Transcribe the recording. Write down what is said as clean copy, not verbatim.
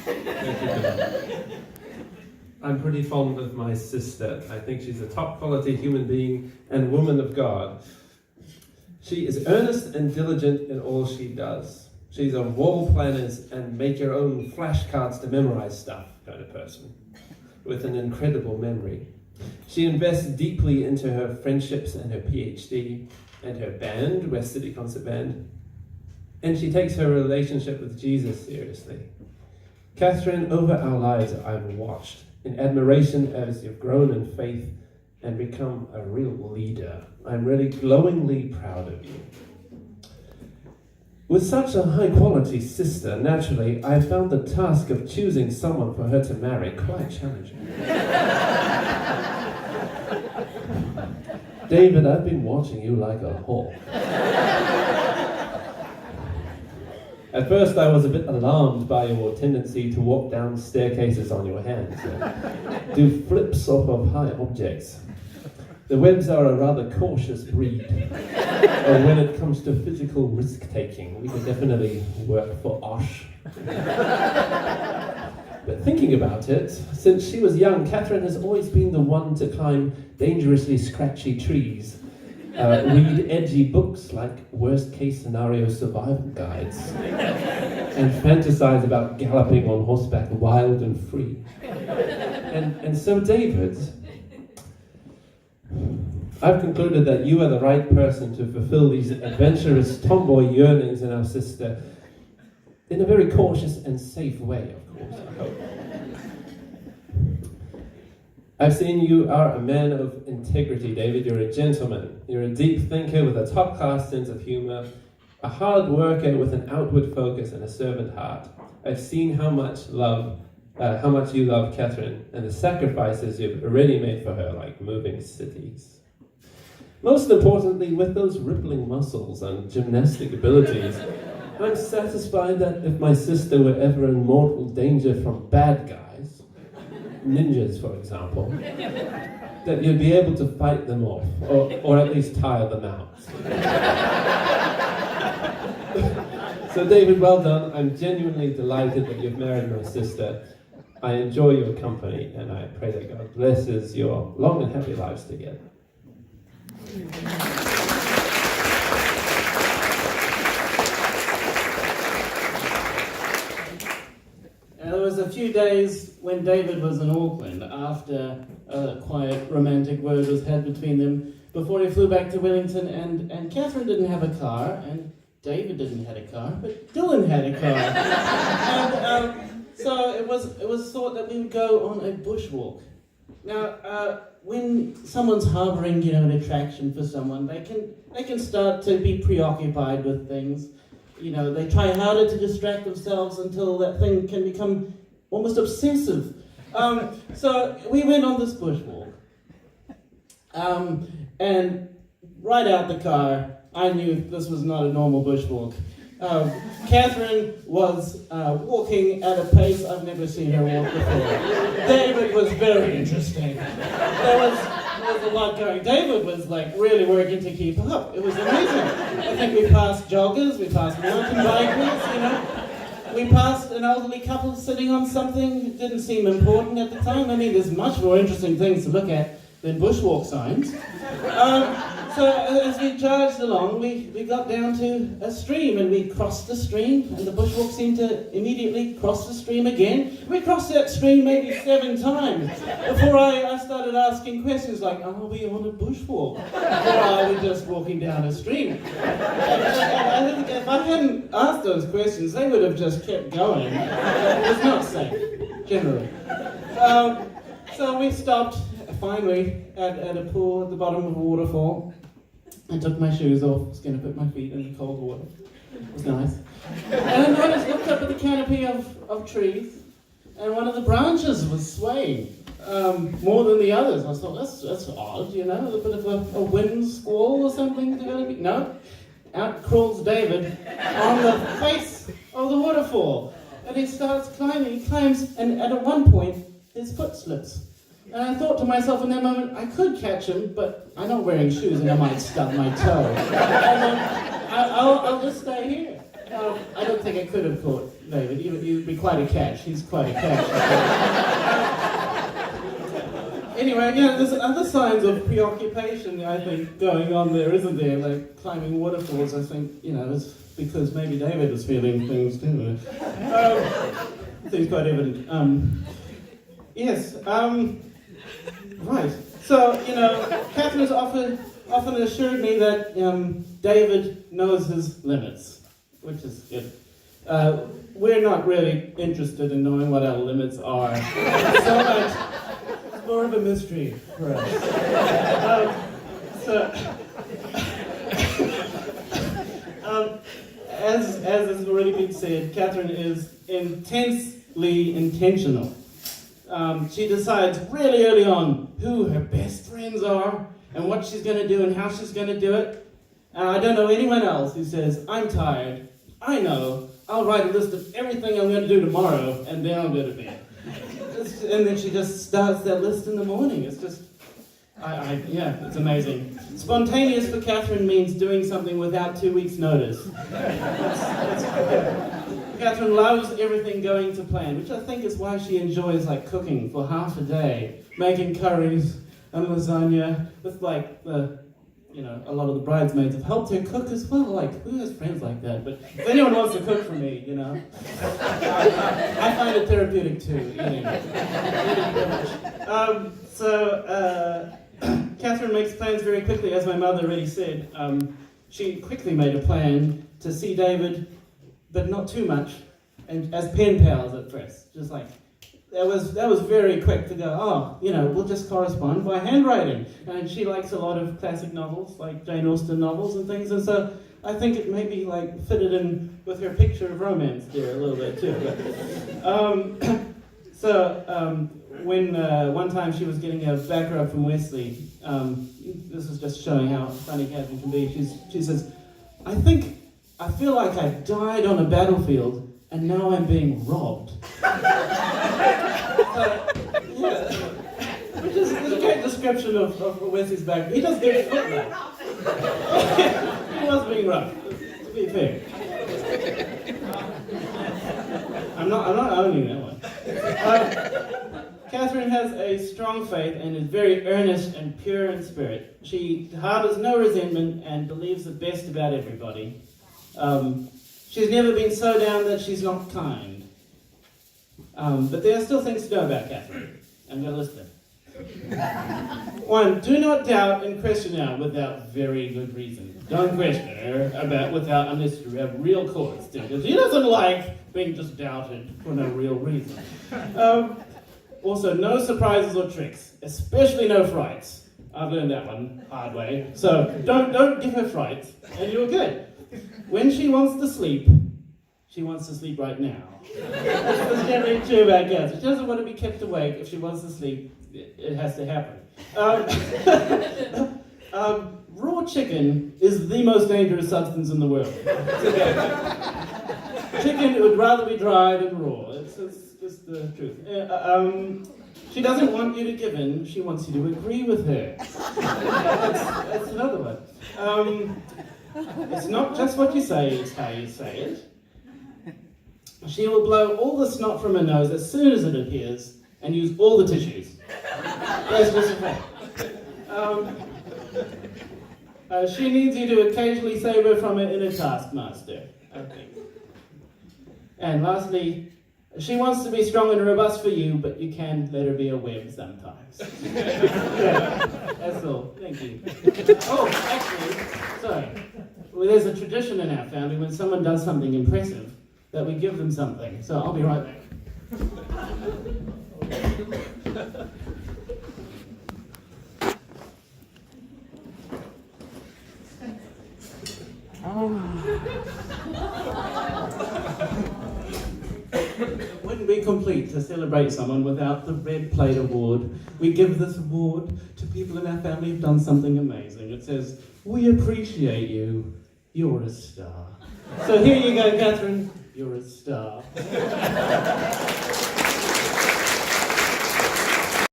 Thank you. I'm pretty fond of my sister. I think she's a top quality human being and woman of God. She is earnest and diligent in all she does. She's a wall planners and make your own flashcards to memorize stuff kind of person with an incredible memory. She invests deeply into her friendships and her PhD and her band, West City Concert Band. And she takes her relationship with Jesus seriously. Catherine, over our lives I've watched in admiration as you've grown in faith and become a real leader. I'm really glowingly proud of you. With such a high-quality sister, naturally, I found the task of choosing someone for her to marry quite challenging. David, I've been watching you like a hawk. At first, I was a bit alarmed by your tendency to walk down staircases on your hands and do flips off of high objects. The Webbs are a rather cautious breed. When it comes to physical risk-taking, we can definitely work for Osh. But thinking about it, since she was young, Catherine has always been the one to climb dangerously scratchy trees, read edgy books like worst-case scenario survival guides, and fantasize about galloping on horseback wild and free. And so David, I've concluded that you are the right person to fulfill these adventurous tomboy yearnings in our sister in a very cautious and safe way, of course, I hope. I've seen you are a man of integrity, David. You're a gentleman. You're a deep thinker with a top-class sense of humor, a hard worker with an outward focus and a servant heart. I've seen how much you love Catherine and the sacrifices you've already made for her, like moving cities. Most importantly, with those rippling muscles and gymnastic abilities, I'm satisfied that if my sister were ever in mortal danger from bad guys, ninjas for example, that you'd be able to fight them off, or at least tire them out. So David, well done. I'm genuinely delighted that you've married my sister. I enjoy your company, and I pray that God blesses your long and happy lives together. There was a few days when David was in Auckland after a quiet romantic word was had between them before he flew back to Wellington, and Catherine didn't have a car, and David didn't have a car, but Dylan had a car. And so it was thought that we would go on a bushwalk. Now, when someone's harboring, an attraction for someone, they can start to be preoccupied with things. They try harder to distract themselves until that thing can become almost obsessive. So we went on this bushwalk. And right out the car, I knew this was not a normal bushwalk. Catherine was walking at a pace I've never seen her walk before. David was very interesting. There was a lot going. David was really working to keep up. It was amazing. I think we passed joggers, we passed mountain bikers, We passed an elderly couple sitting on something that didn't seem important at the time. I mean, there's much more interesting things to look at than bushwalk signs. So as we charged along, we got down to a stream, and we crossed the stream, and the bushwalk seemed to immediately cross the stream again. We crossed that stream maybe 7 times before I started asking questions like, are we on a bushwalk? Or are we just walking down a stream? I think if I hadn't asked those questions, they would have just kept going. It was not safe, generally. So we stopped finally at a pool at the bottom of a waterfall. I took my shoes off, was going to put my feet in the cold water. It was nice. And I just looked up at the canopy of trees, and one of the branches was swaying more than the others. I thought, that's odd, a bit of a wind squall or something developing. No, out crawls David on the face of the waterfall. And he starts climbing, he climbs, and at one point, his foot slips. And I thought to myself in that moment, I could catch him, but I'm not wearing shoes and I might stub my toe. And I'll just stay here. I don't think I could have caught David. He'd be quite a catch. He's quite a catch. Anyway, yeah, there's other signs of preoccupation, I think, going on there, isn't there? Like climbing waterfalls, I think, it's because maybe David is feeling things too. Seems quite evident. Yes, right. So, Catherine's often assured me that David knows his limits, which is good. We're not really interested in knowing what our limits are so much. It's more of a mystery for us. As has already been said, Catherine is intensely intentional. She decides really early on who her best friends are and what she's going to do and how she's going to do it. I don't know anyone else who says, I'm tired, I know, I'll write a list of everything I'm going to do tomorrow and then I'll go to bed. And then she just starts that list in the morning. It's just, it's amazing. Spontaneous for Catherine means doing something without 2 weeks' notice. Catherine loves everything going to plan, which I think is why she enjoys cooking for half a day, making curries and lasagna with a lot of the bridesmaids have helped her cook as well. Who has friends like that? But if anyone wants to cook for me, I find it therapeutic too. Catherine makes plans very quickly, as my mother already said. She quickly made a plan to see David, but not too much, and as pen pals at first. Just that was very quick to go, we'll just correspond by handwriting. And she likes a lot of classic novels, like Jane Austen novels and things, and so I think it maybe fitted in with her picture of romance there a little bit too. When one time she was getting a back rub from Wesley, this is just showing how funny Catherine can be, she says, I feel like I died on a battlefield and now I'm being robbed. Which is a great description of Wesley's back. He does get foot rough. He was being rough, to be fair. I'm not owning that one. Catherine has a strong faith and is very earnest and pure in spirit. She harbors no resentment and believes the best about everybody. She's never been so down that she's not kind. But there are still things to know about Catherine. I'm going to list them. 1, do not doubt and question her without very good reason. Don't question her unless you have real cause to, because she doesn't like being just doubted for no real reason. Also, no surprises or tricks, especially no frights. I've learned that one hard way. So don't give her frights, and you're good. When she wants to sleep right now. That's generally true about cats. She doesn't want to be kept awake. If she wants to sleep, it has to happen. Raw chicken is the most dangerous substance in the world. Chicken would rather be dry than raw. It's just the truth. She doesn't want you to give in. She wants you to agree with her. That's another one. It's not just what you say, it's how you say it. She will blow all the snot from her nose as soon as it appears and use all the tissues. That's just a fact. She needs you to occasionally save her from her inner taskmaster, I think. And lastly, she wants to be strong and robust for you, but you can let her be a web sometimes. Yeah, that's all. Thank you. Oh, actually, sorry. Well, there's a tradition in our family when someone does something impressive that we give them something. So I'll be right back. It wouldn't be complete to celebrate someone without the Red Plate Award. We give this award to people in our family who've done something amazing. It says, we appreciate you. You're a star. So here you go, Catherine. You're a star.